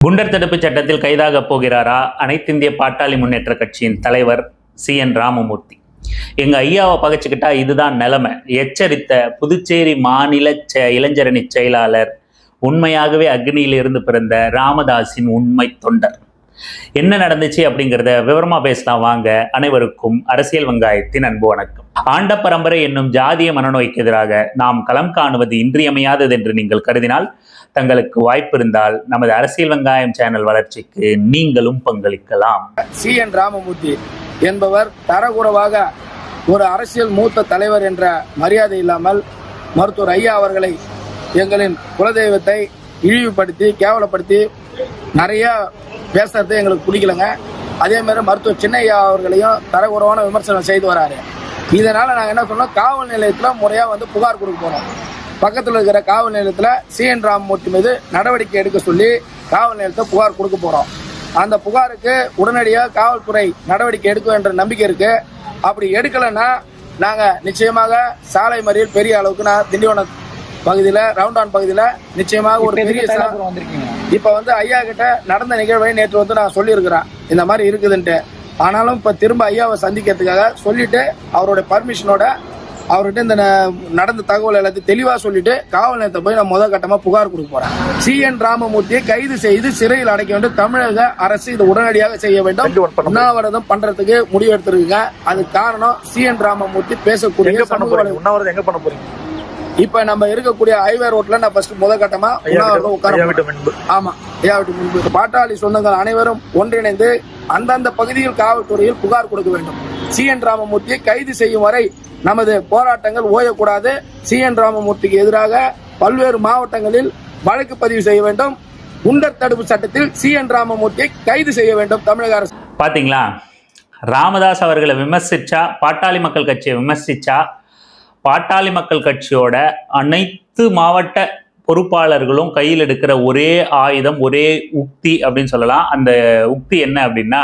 குண்டர் தடுப்பு சட்டத்தில் கைதாக போகிறாரா அனைத்திந்திய பாட்டாளி முன்னேற்ற கட்சியின் தலைவர் CN ராமமூர்த்தி. எங்க ஐயாவை பகைச்சுக்கிட்டா இதுதான் நிலைமை எச்சரித்த புதுச்சேரி மாநில இளைஞரணி செயலாளர், உண்மையாகவே அக்னியிலிருந்து பிறந்த ராமதாஸின் உண்மை தொண்டர். என்ன நடந்துச்சு அப்படிங்கிறத விவரமா பேசலாம் வாங்க. அனைவருக்கும் அரசியல் வெங்காயத்தின் அன்பு வணக்கம். ஆண்ட பரம்பரை என்னும் ஜாதிய மனநோய்க்கு எதிராக நாம் களம் காணுவது இன்றியமையாதது என்று நீங்கள் கருதினால், தங்களுக்கு வாய்ப்பு இருந்தால் நமது அரசியல் வெங்காயம் சேனல் வளர்ச்சிக்கு நீங்களும் பங்களிக்கலாம். CN ராமமூர்த்தி என்பவர் தரக்குறைவாக ஒரு அரசியல் மூத்த தலைவர் என்ற மரியாதை இல்லாமல் மருத்துவர் ஐயா அவர்களை, எங்களின் குலதெய்வத்தை இழிவுபடுத்தி கேவலப்படுத்தி நிறைய பேசுறது எங்களுக்கு பிடிக்கலங்க. அதே மாதிரி மருத்துவர் சின்னையா அவர்களையும் தரக்குறைவான விமர்சனம் செய்து வராரு. இதனால நாங்கள் என்ன சொன்னோம், காவல் நிலையத்தில் முறையாக புகார் கொடுக்க போறோம். பக்கத்தில் இருக்கிற காவல் நிலையத்தில் CN ராமமூர்த்தி மீது நடவடிக்கை எடுக்க சொல்லி காவல் நிலையத்தை புகார் கொடுக்க போறோம். அந்த புகாருக்கு உடனடியாக காவல்துறை நடவடிக்கை எடுக்கும் என்ற நம்பிக்கை இருக்கு. அப்படி எடுக்கலைன்னா நாங்கள் நிச்சயமாக சாலை மறியல் பெரிய அளவுக்கு நான் திண்டிவனம் பகுதியில் ரவுண்டான் பகுதியில் நிச்சயமாக ஒரு பெரிய இப்போ ஐயா கிட்ட நடந்த நிகழ்வை நேற்று நான் சொல்லியிருக்கிறேன் இந்த மாதிரி இருக்குதுன்ட்டு. ஆனாலும் இப்போ திரும்ப ஐயாவை சந்திக்கிறதுக்காக சொல்லிட்டு அவரோட பர்மிஷனோட அவர்கிட்ட இந்த நடந்த தகவல் எல்லாத்தையும் தெளிவாக சொல்லிட்டு காவல் நிலையத்தை போய் நான் முதல் கட்டமாக புகார் கொடுக்க போறேன். CN ராமமூர்த்தியை கைது செய்து சிறையில் அடைக்க வேண்டும். தமிழக அரசு இதை உடனடியாக செய்ய வேண்டும். உண்ணாவிரதம் பண்றதுக்கு முடிவு எடுத்திருக்குங்க. அது காரணம் CN ராமமூர்த்தி பேசக்கூடிய உண்ணாவிரதம் எங்க பண்ண போறீங்க? இப்ப நம்ம இருக்கக்கூடிய ஹைவே ரோட்ல நான் ஃபர்ஸ்ட் முதல் கட்டமா உண்ணாவிரதம் உட்கார. ஆமா, முன்பு பாட்டாளி சொந்தங்கள் அனைவரும் ஒன்றிணைந்து அந்தந்த பகுதியில் காவல்துறையில் புகார் கொடுக்க வேண்டும். CN ராமமூர்த்தியை கைது செய்யும் வரை நமது போராட்டங்கள் ஓயக்கூடாது. CN ராமமூர்த்திக்கு எதிராக பல்வேறு மாவட்டங்களில் வழக்கு பதிவு செய்ய வேண்டும். குண்டர் தடுப்பு சட்டத்தில் CN ராமமூர்த்தியை கைது செய்ய வேண்டும் தமிழக அரசு. பாத்தீங்களா, ராமதாஸ் அவர்களை விமர்சிச்சா, பாட்டாளி மக்கள் கட்சியை விமர்சிச்சா, பாட்டாளி மக்கள் கட்சியோட அனைத்து மாவட்ட பொறுப்பாளர்களும் கையில் எடுக்கிற ஒரே ஆயுதம், ஒரே உக்தி அப்படின்னு சொல்லலாம். அந்த உக்தி என்ன அப்படின்னா,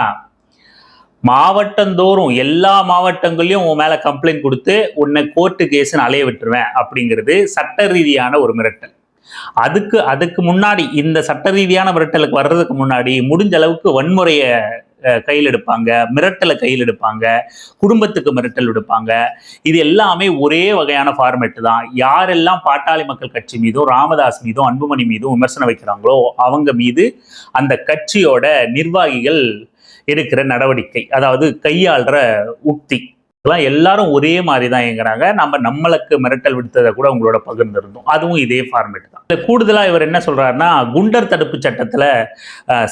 மாவட்டந்தோறும் எல்லா மாவட்டங்களையும் உன் மேல கம்ப்ளைண்ட் கொடுத்து உன்னை கோர்ட்டு கேஸ்ன்னு அலைய விட்டுருவேன் அப்படிங்கிறது சட்ட ரீதியான ஒரு மிரட்டல். அதுக்கு முன்னாடி, இந்த சட்ட ரீதியான மிரட்டலுக்கு வர்றதுக்கு முன்னாடி முடிஞ்ச அளவுக்கு வன்முறையை கையில் எடுப்பாங்க, மிரட்டலை கையில் எடுப்பாங்க, குடும்பத்துக்கு மிரட்டல் எடுப்பாங்க. இது எல்லாமே ஒரே வகையான ஃபார்மேட் தான். யாரெல்லாம் பாட்டாளி மக்கள் கட்சி மீதும் ராமதாஸ் மீதும் அன்புமணி மீதும் விமர்சனம் வைக்கிறாங்களோ அவங்க மீது அந்த கட்சியோட நிர்வாகிகள் எடுக்கிற நடவடிக்கை, அதாவது கையாளுற உக்தி, எல்லாரும் ஒரே மாதிரி தான் இயங்குறாங்க. நம்மளுக்கு மிரட்டல் விடுத்ததை கூட உங்களோட பகிர்ந்திருந்தோம். அதுவும் இதே ஃபார்மேட் தான். கூடுதலா இவர் என்ன சொல்றாருன்னா, குண்டர் தடுப்பு சட்டத்துல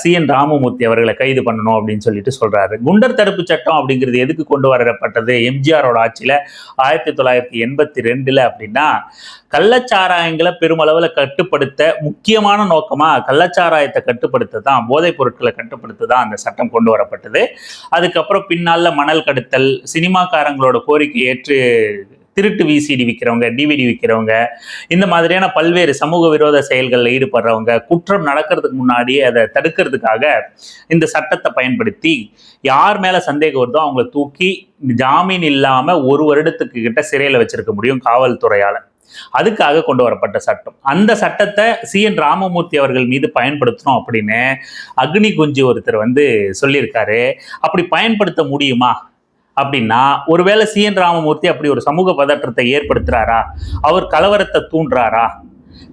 CN ராமமூர்த்தி அவர்களை கைது பண்ணணும் அப்படின்னு சொல்லிட்டு சொல்றாரு. குண்டர் தடுப்பு சட்டம் அப்படிங்கிறது எதுக்கு கொண்டு வரப்பட்டது எம்ஜிஆரோட ஆட்சியில 1982 அப்படின்னா, கள்ளச்சாராயங்களை பெருமளவுல கட்டுப்படுத்த, முக்கியமான நோக்கமா கள்ளச்சாராயத்தை கட்டுப்படுத்த தான், போதைப் பொருட்களை கட்டுப்படுத்த தான் அந்த சட்டம் கொண்டு வரப்பட்டது. அதுக்கப்புறம் பின்னால மணல் கடத்தல், சினிமாக்காரங்களோட கோரிக்கை ஏற்று திருட்டு VCD விற்கிறவங்க, DVD விற்கிறவங்க, இந்த மாதிரியான பல்வேறு சமூக விரோத செயல்களில் ஈடுபடுறவங்க, குற்றம் நடக்கிறதுக்கு முன்னாடியே அதை தடுக்கிறதுக்காக இந்த சட்டத்தை பயன்படுத்தி யார் மேல சந்தேகம் வருதோ அவங்களை தூக்கி ஜாமீன் இல்லாம 1 வருடத்துக்கு கிட்ட சிறையில் வச்சிருக்க முடியும் காவல்துறையால. அதுக்காக கொண்டு வரப்பட்ட சட்டம். அந்த சட்டத்தை CN ராமமூர்த்தி அவர்கள் மீது பயன்படுத்தணும் அப்படின்னு அக்னி குஞ்சு ஒருத்தர் சொல்லியிருக்காரு. அப்படி பயன்படுத்த முடியுமா அப்படின்னா, ஒருவேளை CN ராமமூர்த்தி அப்படி ஒரு சமூக பதற்றத்தை ஏற்படுத்துறாரா, அவர் கலவரத்தை தூண்டுறாரா,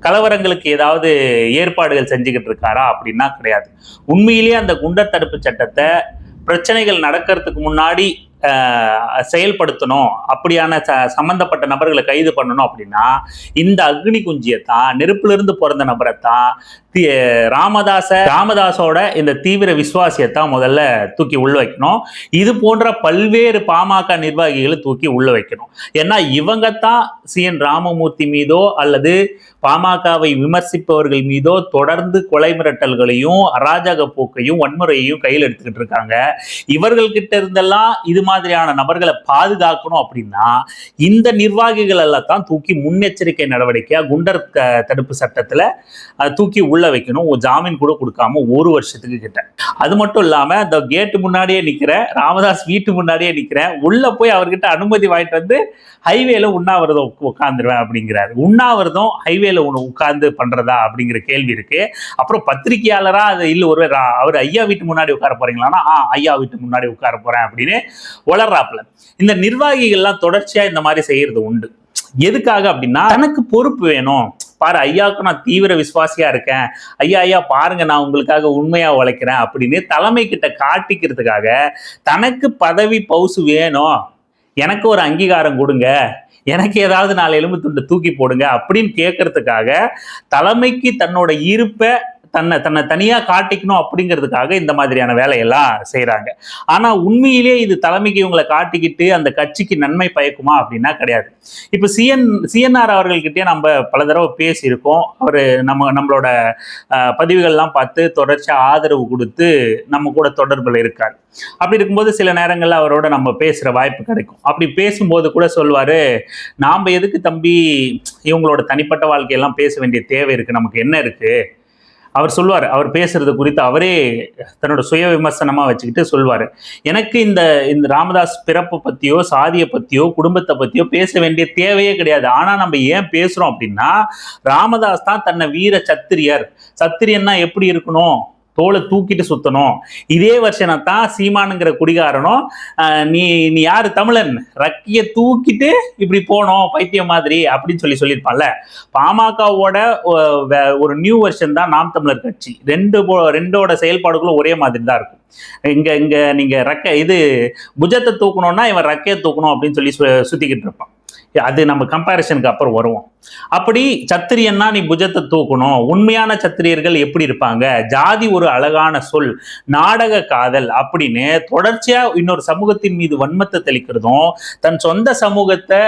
கலவரங்களுக்கு ஏதாவது ஏற்பாடுகள் செஞ்சுக்கிட்டு இருக்காரா அப்படின்னா கிடையாது. உண்மையிலேயே அந்த குண்டர் தடுப்பு சட்டத்தை பிரச்சனைகள் நடக்கிறதுக்கு முன்னாடி செயல்படுத்தணும், அப்படியான சம்பந்தப்பட்ட நபர்களை கைது பண்ணணும் அப்படின்னா, இந்த அக்னி குஞ்சியை தான், நெருப்புல இருந்து பிறந்த நபரை தான், ராமதாஸோட இந்த தீவிர விசுவாசியத்தான் முதல்ல தூக்கி உள்ள வைக்கணும். இது போன்ற பல்வேறு பாமக நிர்வாகிகளை தூக்கி உள்ள வைக்கணும். ஏன்னா இவங்க தான் CN ராமமூர்த்தி மீதோ அல்லது பாமகவை விமர்சிப்பவர்கள் மீதோ தொடர்ந்து கொலை மிரட்டல்களையும் அராஜக போக்கையும் வன்முறையையும் கையில் எடுத்துக்கிட்டு இருக்காங்க. இவர்கள்கிட்ட இருந்தெல்லாம் இது மாதிரியான நபர்களை பாதுகாக்கணும் அப்படின்னா இந்த நிர்வாகிகள் எல்லாம் தான் தூக்கி முன்னெச்சரிக்கை நடவடிக்கையா குண்டர் தடுப்பு சட்டத்துல தூக்கி உள்ள உள்ள வைக்கணும், ஜாமீன் கூட கொடுக்காம 1 வருஷத்துக்கு கிட்ட. அது மட்டும் இல்லாம இந்த கேட்டு முன்னாடியே நிக்கிறேன், ராமதாஸ் வீட்டு முன்னாடியே நிக்கிறேன், உள்ள போய் அவர்கிட்ட அனுமதி வாங்கிட்டு வந்து ஹைவேல உண்ணாவிரதம் உட்கார்ந்துருவேன் அப்படிங்கிறாரு. உண்ணாவிரதம் ஹைவேல உட்கார்ந்து பண்றதா அப்படிங்கிற கேள்வி இருக்கு. அப்புறம் பத்திரிகையாளரா அது இல்ல ஒருவர் அவர் ஐயா வீட்டு முன்னாடி உட்கார போறீங்களான்னா ஐயா வீட்டு முன்னாடி உட்கார போறேன் அப்படின்னு வளர்றாப்புல. இந்த நிர்வாகிகள்லாம் தொடர்ச்சியா இந்த மாதிரி செய்யறது உண்டு. எதுக்காக அப்படின்னா தனக்கு பொறுப்பு வேணும். பாரு, ஐயாவுக்கு நான் தீவிர விசுவாசியா இருக்கேன், ஐயா பாருங்க நான் உங்களுக்காக உண்மையா உழைக்கிறேன் அப்படின்னு தலைமை கிட்ட காட்டிக்கிறதுக்காக, தனக்கு பதவி பவுசு வேணும், எனக்கு ஒரு அங்கீகாரம் கொடுங்க, எனக்கு ஏதாவது 4 எலும்பு துண்டு தூக்கி போடுங்க அப்படின்னு கேட்கறதுக்காக தலைமைக்கு தன்னோட இருப்பை தன்னை தனியா காட்டிக்கணும் அப்படிங்கிறதுக்காக இந்த மாதிரியான வேலையெல்லாம் செய்யறாங்க. ஆனா உண்மையிலே இது தலைமைக்கு இவங்களை காட்டிக்கிட்டு அந்த கட்சிக்கு நன்மை பயக்குமா அப்படின்னா கிடையாது. இப்ப சிஎன்ஆர் அவர்கள்கிட்டயே நம்ம பல தடவை பேசியிருக்கோம். அவரு நம்மளோட பதிவுகள்லாம் பார்த்து தொடர்ச்சியா ஆதரவு கொடுத்து நம்ம கூட தொடர்பில் இருக்காரு. அப்படி இருக்கும்போது சில நேரங்கள்ல அவரோட நம்ம பேசுற வாய்ப்பு கிடைக்கும். அப்படி பேசும்போது கூட சொல்வாரு, நாம எதுக்கு தம்பி இவங்களோட தனிப்பட்ட வாழ்க்கையெல்லாம் பேச வேண்டிய தேவை இருக்கு, நமக்கு என்ன இருக்கு. அவர் சொல்வார், அவர் பேசுறது குறித்து அவரே தன்னோட சுய விமர்சனமா வச்சுக்கிட்டு சொல்வாரு, எனக்கு இந்த ராமதாஸ் பிறப்பு பத்தியோ சாதியை பத்தியோ குடும்பத்தை பத்தியோ பேச வேண்டிய தேவையே கிடையாது. ஆனா நம்ம ஏன் பேசுறோம் அப்படின்னா, ராமதாஸ் தான் தன்னை வீர சத்திரியன்னா எப்படி இருக்கணும், தோலை தூக்கிட்டு சுத்தணும். இதே வருஷனை தான் சீமானுங்கிற குடிகாரனும் நீ யாரு தமிழன், ரக்கிய தூக்கிட்டு இப்படி போனோம் பைத்தியம் மாதிரி அப்படின்னு சொல்லியிருப்பான்ல. பாமகவோட ஒரு நியூ வெர்ஷன் தான் நாம் தமிழர் கட்சி. ரெண்டோட செயல்பாடுகளும் ஒரே மாதிரி தான் இருக்கும். இங்க நீங்க புஜத்தை தூக்கணும்னா இவன் ரக்கைய தூக்கணும் அப்படின்னு சுத்திக்கிட்டு இருப்பான். அது நம்ம கம்பேரிசனுக்கு அப்புறம் வருவோம். அப்படி சத்திரியன்னா நீ புஜத்தை தூக்கணும். உண்மையான சத்திரியர்கள் எப்படி இருப்பாங்க, ஜாதி ஒரு அழகான சொல், நாடக காதல் அப்படின்னு தொடர்ச்சியா இன்னொரு சமூகத்தின் மீது வன்மத்தை தெளிக்கிறதும், தன் சொந்த சமூகத்தை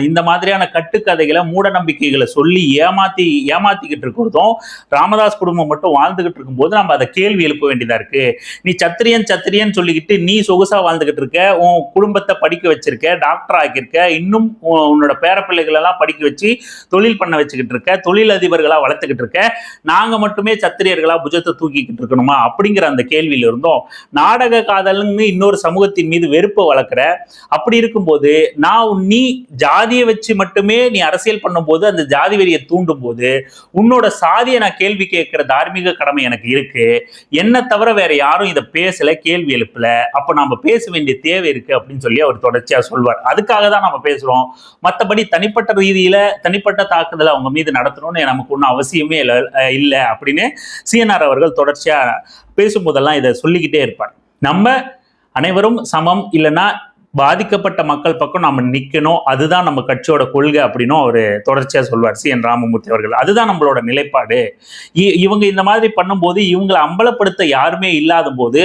இந்த மாதிரியான கட்டுக்கதைகளை மூட நம்பிக்கைகளை சொல்லி ஏமாத்திக்கிட்டு இருக்கிறதும் ராமதாஸ் குடும்பம் மட்டும் வாழ்ந்துகிட்டு இருக்கும்போது நம்ம அதை கேள்வி எழுப்ப வேண்டியதா இருக்கு. நீ சத்திரியன் சொல்லிக்கிட்டு நீ சொகுசா வாழ்ந்துகிட்டு இருக்க, உன் குடும்பத்தை படிக்க வச்சிருக்க, டாக்டர் ஆக்கியிருக்க, இன்னும் உன்னோட பேரப்பிள்ளைகள் எல்லாம் படிக்க வச்சு தொழில் பண்ண வச்சுக்கிட்டு இருக்க, தொழில் அதிபர்களா வளர்த்துக்கிட்டு இருக்க, நாங்க மட்டுமே சத்திரியர்களா புஜத்தை தூக்கிக்கிட்டு இருக்கணுமா அப்படிங்கிற அந்த கேள்வியில இருந்தோம். நாடக காதல்னு இன்னொரு சமூகத்தின் மீது வெறுப்பை வளர்க்குற. அப்படி இருக்கும்போது நீ ஜாதியை வச்சு மட்டுமே நீ அரசியல் பண்ணும்போது, அந்த ஜாதி வெறியை தூண்டும் போது உன்னோட சாதியை நான் கேள்வி கேட்கிற தார்மீக கடமை எனக்கு இருக்கு. என்ன தவிர வேற யாரும் இதை பேசல, கேள்வி எழுப்பல. அப்ப நாம பேச வேண்டிய தேவை இருக்கு அப்படின்னு சொல்லி அவர் தொடர்ச்சியா சொல்வார். அதுக்காக தான் நம்ம பேசுறோம். மற்றபடி தனிப்பட்ட ரீதியில தனிப்பட்ட தாக்குதலை அவங்க மீது நடத்தணும்னு நமக்கு ஒன்றும் அவசியமே இல்லை அப்படின்னு சிஎன்ஆர் அவர்கள் தொடர்ச்சியா பேசும்போதெல்லாம் இதை சொல்லிக்கிட்டே இருப்பார். நம்ம அனைவரும் சமம், இல்லைன்னா பாதிக்கப்பட்ட மக்கள் பக்கம் நம்ம நிக்கணும், அதுதான் நம்ம கட்சியோட கொள்கை அப்படின்னும் அவர் தொடர்ச்சியா சொல்வார் CN ராமமூர்த்தி அவர்கள். அதுதான் நம்மளோட நிலைப்பாடு. இவங்க இந்த மாதிரி பண்ணும்போது இவங்களை அம்பலப்படுத்த யாருமே இல்லாத போது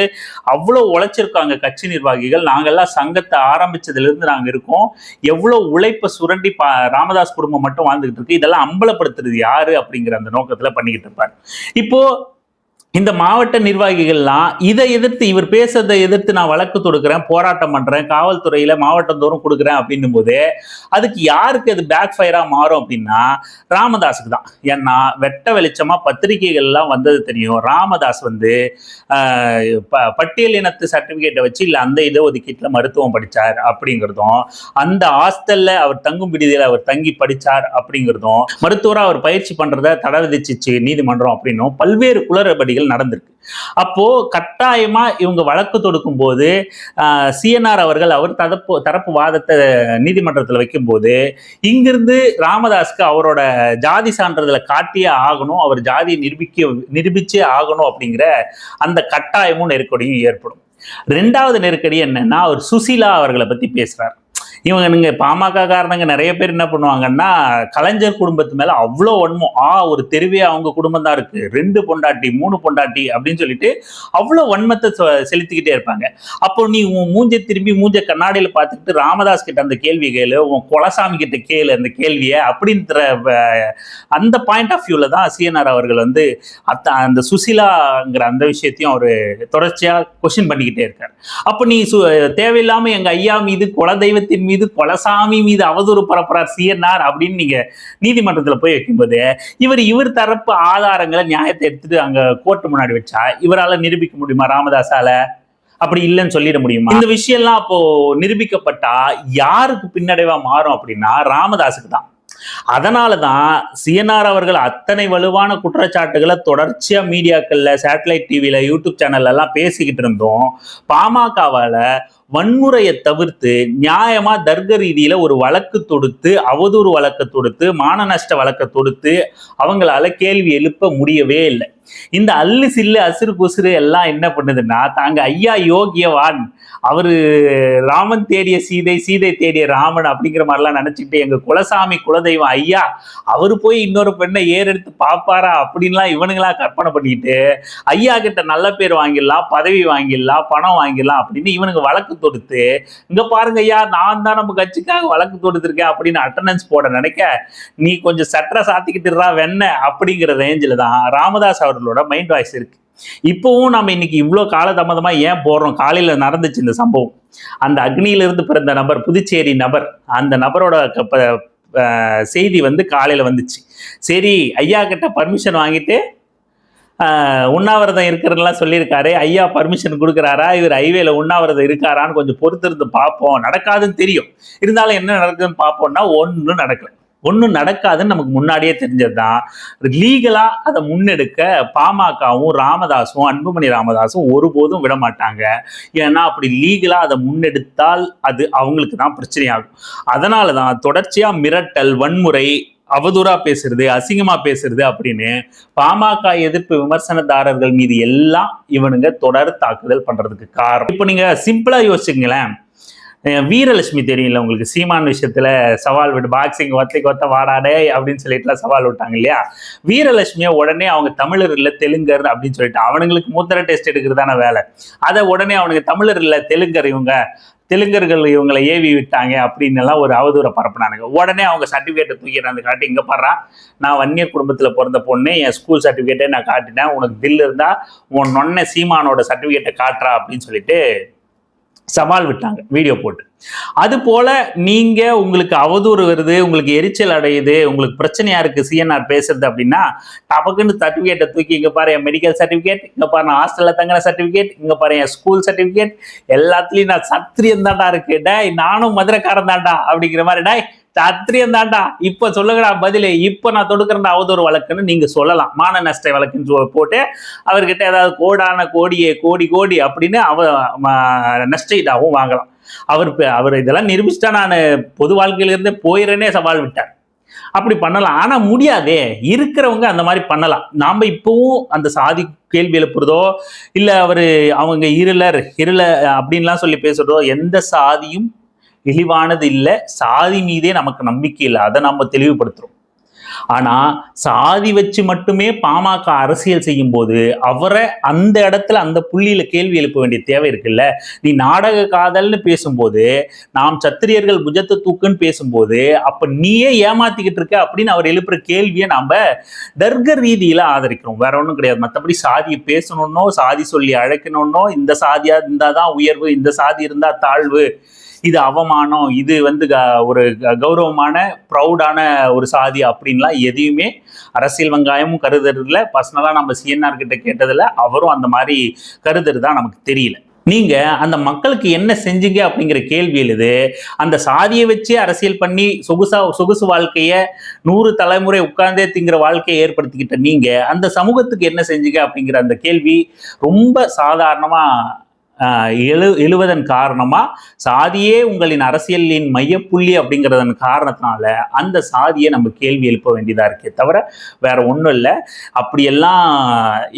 அவ்வளோ உழைச்சிருக்காங்க கட்சி நிர்வாகிகள். நாங்கெல்லாம் சங்கத்தை ஆரம்பிச்சதுல இருந்து நாங்க இருக்கோம். எவ்வளவு உழைப்பை சுரண்டி ராமதாஸ் குடும்பம் மட்டும் வாழ்ந்துகிட்டு இருக்கு. இதெல்லாம் அம்பலப்படுத்துறது யாரு அப்படிங்கிற அந்த நோக்கத்துல பண்ணிக்கிட்டு இருப்பார். இப்போ இந்த மாவட்ட நிர்வாகிகள்லாம் இதை எதிர்த்து, இவர் பேசுறதை எதிர்த்து நான் வழக்கு தொடுக்கிறேன், போராட்டம் பண்றேன், காவல்துறையில மாவட்டந்தோறும் கொடுக்குறேன் அப்படின்னும் போது அதுக்கு யாருக்கு அது பேக் ஃபயரா மாறும் அப்படின்னா ராமதாஸுக்கு தான். ஏன்னா வெட்ட வெளிச்சமா பத்திரிகைகள்லாம் வந்தது தெரியும். ராமதாஸ் பட்டியல் இனத்து சர்டிபிகேட்டை வச்சு இல்லை அந்த இடஒதுக்கீட்டுல மருத்துவம் படிச்சார் அப்படிங்கிறதும், அந்த ஹாஸ்டல்ல அவர் தங்கும் விடுதியில் அவர் தங்கி படிச்சார் அப்படிங்கிறதும், மருத்துவரா அவர் பயிற்சி பண்றதை தடை விதிச்சிச்சு நீதிமன்றம் அப்படின்னும் பல்வேறு குளறுபடிகள் நடந்திருக்கு. அப்போ கட்டாயமா இவங்க வழக்கு தொடுக்கும் போது சிஎன்ஆர் அவர்கள் அவர் தரப்பு வாதத்தை நீதிமன்றத்தில் வைக்கும் போது இங்கிருந்து ராமதாஸ்க்கு அவரோட ஜாதி சான்றிதழை காட்டியே ஆகணும், அவர் ஜாதியை நிரூபிச்சே ஆகணும் அப்படிங்கிற அந்த கட்டாயமும் நெருக்கடியும் ஏற்படும். 2வது நெருக்கடி என்னன்னா, அவர் சுசீலா அவர்களை பத்தி பேசுறார். நீங்க பாமக காரணங்க நிறைய பேர் என்ன பண்ணுவாங்கன்னா, கலைஞர் குடும்பத்து மேல அவ்வளோ வன்மம், ஒரு தெருவே அவங்க குடும்பம் தான் இருக்கு, 2 பொண்டாட்டி 3 பொண்டாட்டி அப்படின்னு சொல்லிட்டு அவ்வளோ வன்மத்தை செலுத்திக்கிட்டே இருப்பாங்க. அப்போ நீ உன் மூஞ்ச கண்ணாடியில பார்த்துக்கிட்டு ராமதாஸ் கிட்ட அந்த கேள்வி கேளு, உன் கொலசாமி கிட்ட கேளு அந்த கேள்வியை அப்படின்ற அந்த பாயிண்ட் ஆஃப் வியூல தான் சிஎன்ஆர் அவர்கள் அந்த சுசீலாங்கிற அந்த விஷயத்தையும் அவர் தொடர்ச்சியா கொஸ்டின் பண்ணிக்கிட்டே இருக்காரு. அப்போ நீ தேவையில்லாம எங்க ஐயா மீது குலதெய்வத்தின் மீது கொலசாமி மீது அவதூறு பரப்புறார் சிஎன்ஆர் அப்படின்னு நீங்க நீதிமன்றத்துல போய் வைக்கும்போது இவர் தரப்பு ஆதாரங்களை நியாயத்தை எடுத்துட்டு அங்க கோர்ட்டு முன்னாடி வச்சா இவரால நிரூபிக்க முடியுமா ராமதாஸால? அப்படி இல்லைன்னு சொல்லிட முடியுமா? இந்த விஷயம்லாம் அப்போ நிரூபிக்கப்பட்டா யாருக்கு பின்னடைவா மாறும் அப்படின்னா ராமதாஸுக்கு தான். அதனாலதான் சிஎன்ஆர் அவர்கள் அத்தனை வலுவான குற்றச்சாட்டுகளை தொடர்ச்சியா மீடியாக்கள்ல, சேட்டலைட் டிவில, யூடியூப் சேனல்ல எல்லாம் பேசிக்கிட்டு இருந்தோம். பாமகவால வன்முறையை தவிர்த்து நியாயமா தர்க்க ரீதியில ஒரு வழக்கு தொடுத்து, அவதூறு வழக்கு தொடுத்து, மான நஷ்ட வழக்கு தொடுத்து அவங்களால கேள்வி எழுப்ப முடியவே இல்லை. இந்த அல்லு சில்லு அசுறு குசுறு எல்லாம் என்ன பண்ணுதுன்னா, தாங்க ஐயா யோகியவான், அவரு ராமன் தேடிய சீதை, சீதை தேடிய ராமன் அப்படிங்கிற மாதிரிலாம் நினைச்சுக்கிட்டு எங்க குலசாமி குலதெய்வம் ஐயா அவரு போய் இன்னொரு பெண்ணை ஏறெடுத்து பார்ப்பாரா அப்படின்லாம் இவனுங்களா கற்பனை பண்ணிட்டு ஐயா கிட்ட நல்ல பேர் வாங்கிடலாம், பதவி வாங்கிடலாம், பணம் வாங்கிடலாம் அப்படின்னு இவனுக்கு வழக்கு தொடுத்து, இங்க பாருங்க ஐயா நான் தான் நம்ம கட்சிக்காக வழக்கு தொடுத்திருக்கேன் அப்படின்னு அட்டண்டன்ஸ் போட நினைக்க, நீ கொஞ்சம் சட்டரை சாத்திக்கிட்டுறா வெண்ண அப்படிங்கிற ரேஞ்சில் தான் ராமதாஸ் அவர்களோட மைண்ட் வாய்ஸ் இருக்கு. இப்பவும் நம்ம இன்னைக்கு இவ்வளவு காலதாமதமா ஏன் போடுறோம்? காலையில நடந்துச்சு இந்த சம்பவம். அந்த அக்னியிலிருந்து பிறந்த நபர், புதுச்சேரி நபர், அந்த நபரோட செய்தி காலையில வந்துச்சு. சரி ஐயா கிட்ட பர்மிஷன் வாங்கிட்டு உண்ணாவிரதம் இருக்கிறதெல்லாம் சொல்லியிருக்காரு, ஐயா பர்மிஷன் கொடுக்குறாரா, இவர் ஹைவேல உண்ணாவிரதம் இருக்காரான்னு கொஞ்சம் பொறுத்திருந்து பார்ப்போம். நடக்காதுன்னு தெரியும், இருந்தாலும் என்ன நடக்குதுன்னு பார்ப்போம்னா ஒன்றும் நடக்காதுன்னு நமக்கு முன்னாடியே தெரிஞ்சதுதான். லீகலா அதை முன்னெடுக்க பாமகவும் ராமதாஸும், அன்புமணி ராமதாஸும் ஒருபோதும் விட மாட்டாங்க. ஏன்னா அப்படி லீகலா அதை முன்னெடுத்தால் அது அவங்களுக்கு தான் பிரச்சனையாகும். அதனாலதான் தொடர்ச்சியா மிரட்டல், வன்முறை, அவதூறா பேசுறது, அசிங்கமா பேசுறது அப்படின்னு பாமக எதிர்ப்பு விமர்சனதாரர்கள் மீது எல்லாம் இவனுங்க தொடர் தாக்குதல் பண்றதுக்கு காரணம். இப்போ நீங்க சிம்பிளா யோசிச்சுங்களேன், வீரலட்சுமி தெரியல உங்களுக்கு, சீமான் விஷயத்துல சவால் விட்டு பாக்ஸிங் ஒத்த வாடாடே அப்படின்னு சொல்லிட்டுலாம் சவால் விட்டாங்க இல்லையா? வீரலட்சுமியை உடனே அவங்க தமிழர் இல்லை தெலுங்கர் அப்படின்னு சொல்லிட்டு அவனுங்களுக்கு மூத்தர டெஸ்ட் எடுக்கிறதான வேலை. அதை உடனே அவனுக்கு தமிழர் இல்லை தெலுங்கர், தெலுங்கர்கள் இவங்களை ஏவி விட்டாங்க அப்படின்னு எல்லாம் ஒரு அவதூறை பரப்புனானுங்க. உடனே அவங்க சர்டிஃபிகேட்டை தூக்கிட்டு காட்டி, இங்க பாடுறா நான் வன்னியர் குடும்பத்துல பிறந்த பொண்ணு, என் ஸ்கூல் சர்டிஃபிகேட்டை நான் காட்டினேன், உனக்கு பில் இருந்தா உன் நொன்ன சீமானோட சர்டிஃபிகேட்டை காட்டுறா அப்படின்னு சொல்லிட்டு சவால் விட்டாங்க வீடியோ போட்டு. அது போல நீங்க உங்களுக்கு அவதூறு வருது, உங்களுக்கு எரிச்சல் அடையுது, உங்களுக்கு பிரச்சனையா இருக்கு சிஎன்ஆர் பேசுறது அப்படின்னா டபக்குன்னு சர்டிஃபிகேட்டை தூக்கி, இங்க பாரு என் மெடிக்கல் சர்டிஃபிகேட், இங்க பாரு நான் ஹாஸ்டல்ல தங்குற சர்டிஃபிகேட், இங்க பாரு என் ஸ்கூல் சர்டிஃபிகேட், எல்லாத்துலயும் நான் சத்திரியன் தாண்டா இருக்கு, டேய் நானும் மதுரைக்காரன் தாண்டா அப்படிங்கிற மாதிரி, டேய் சத்திரியம் தாண்டா இப்ப சொல்லுங்கடா பதிலே, இப்ப நான் தொடுக்கிறேன் அவதூறு வழக்குன்னு நீங்க சொல்லலாம். மான நஷ்ட வழக்குன்னு போட்டு அவர்கிட்ட ஏதாவது கோடி அப்படின்னு நஷ்டீடாவும் வாங்கலாம். அவர் இதெல்லாம் நிரூபிச்சுட்டா நான் பொது வாழ்க்கையிலிருந்து போயிறேனே சவால் விட்டார். அப்படி பண்ணலாம், ஆனா முடியாதே. இருக்கிறவங்க அந்த மாதிரி பண்ணலாம். நாம இப்பவும் அந்த சாதி கேள்வி எழுப்புறதோ இல்ல அவங்க இருளர் அப்படின்லாம் சொல்லி பேசுறதோ, எந்த சாதியும் இழிவானது இல்லை, சாதி மீதே நமக்கு நம்பிக்கை இல்லை, அதை நம்ம தெளிவுபடுத்துறோம். ஆனா சாதி வச்சு மட்டுமே பாமக அரசியல் செய்யும் போது அவரை அந்த இடத்துல அந்த புள்ளியில கேள்வி எழுப்ப வேண்டிய தேவை இருக்குல்ல. நீ நாடக காதல்னு பேசும்போது, நாம் சத்திரியர்கள் புஜத்தை தூக்குன்னு பேசும்போது, அப்ப நீயே ஏமாத்திக்கிட்டு இருக்க அப்படின்னு அவர் எழுப்புற கேள்வியை நாம தர்க்க ரீதியில ஆதரிக்கிறோம், வேற ஒன்றும் கிடையாது. மற்றபடி சாதியை பேசணும்னோ, சாதி சொல்லி அழைக்கணும்னோ, இந்த சாதியா இருந்தாதான் உயர்வு, இந்த சாதி இருந்தா தாழ்வு, இது அவமானம், இது ஒரு கௌரவமான ப்ரௌடான ஒரு சாதி அப்படின்லாம் எதையுமே அரசியல் வெங்காயமும் கருதுறதுல, பர்சனலா நம்ம சிஎன்ஆர் கிட்ட கேட்டதுல அவரும் அந்த மாதிரி கருதுறதுதான் நமக்கு தெரியல. நீங்க அந்த மக்களுக்கு என்ன செஞ்சீங்க அப்படிங்கிற கேள்வி எழுது. அந்த சாதியை வச்சு அரசியல் பண்ணி சொகுசு வாழ்க்கைய 100 தலைமுறை உட்கார்ந்தே திங்கிற வாழ்க்கையை ஏற்படுத்திக்கிட்ட நீங்க அந்த சமூகத்துக்கு என்ன செஞ்சீங்க அப்படிங்கிற அந்த கேள்வி ரொம்ப சாதாரணமா எழுவதன் காரணமா, சாதியே உங்களின் அரசியலின் மையப்புள்ளி அப்படிங்கிறதன் காரணத்தினால அந்த சாதியை நம்ம கேள்வி எழுப்ப வேண்டியதா இருக்கே தவிர வேற ஒன்றும் இல்லை. அப்படியெல்லாம்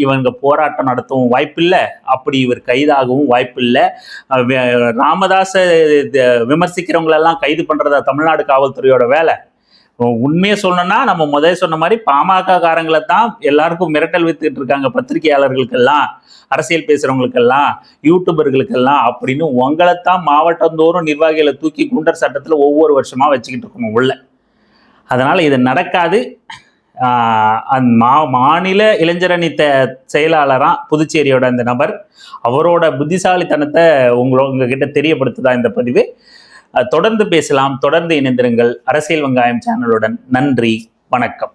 இவங்க போராட்டம் நடத்தவும் வாய்ப்பில்லை, அப்படி இவர் கைதாகவும் வாய்ப்பில்லை. ராமதாஸை விமர்சிக்கிறவங்களெல்லாம் கைது பண்றதா தமிழ்நாடு காவல்துறையோட வேலை. உண்மையை சொல்லணும்னா நம்ம முதல்ல சொன்ன மாதிரி பாமக காரங்களை தான் எல்லாருக்கும் மிரட்டல் வித்துட்டு இருக்காங்க, பத்திரிகையாளர்களுக்கெல்லாம், அரசியல் பேசுறவங்களுக்கெல்லாம், யூடியூபர்களுக்கெல்லாம் அப்படின்னு உங்களைத்தான் மாவட்டந்தோறும் நிர்வாகிகளை தூக்கி குண்டர் சட்டத்தில் ஒவ்வொரு வருஷமா வச்சுக்கிட்டு இருக்கணும் உள்ள. அதனால இது நடக்காது. மாநில இளைஞரணி செயலாளரா புதுச்சேரியோட இந்த நபர், அவரோட புத்திசாலித்தனத்தை உங்ககிட்ட தெரியப்படுத்துதா இந்த பதிவு. தொடர்ந்து பேசலாம், தொடர்ந்து இணைந்திருங்கள் அரசியல் வெங்காயம் சேனலுடன். நன்றி, வணக்கம்.